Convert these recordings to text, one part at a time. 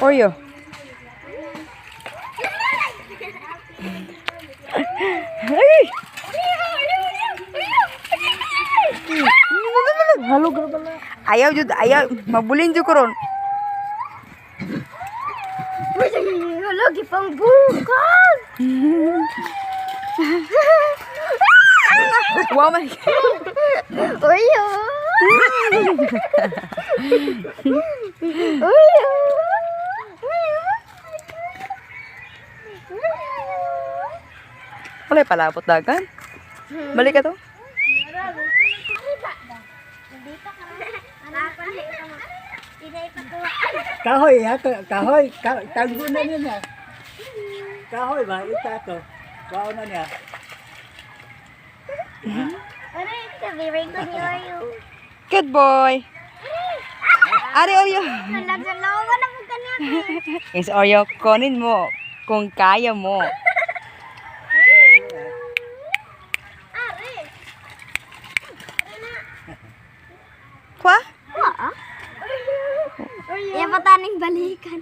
Oreo. Ay! Halo gala. Ayaw jud, ayaw mabulin jud ko ron. Lagi pang bukas. Wow man. Oreo. Oreo. Wala palapot dagan. Balik ka to. Kahoy ha, kahoy, tanggo na niya. Kahoy ba, ita to. Wow na niya. Ano yung sabihin ko ni Oreo? Good boy. Ari Oreo. Nagsalawa na po kanya. Is Oreo, kunin mo kung kaya mo. Kwa? Yan pataning balikan.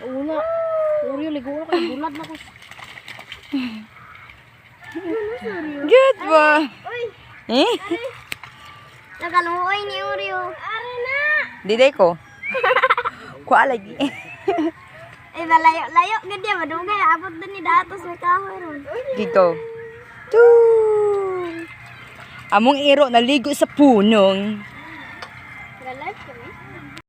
Una, Oreo, ligo ko kay bulat na ko. Good boy. Eh? Nakaluoy ni Oreo. Ari na. Diday ko. Kwa lagi. Ay, malayo-layo. Ganda, madugay. Abot na ni datos may kahoy ron. Dito. Among iro naligo sa punong. Galat kami.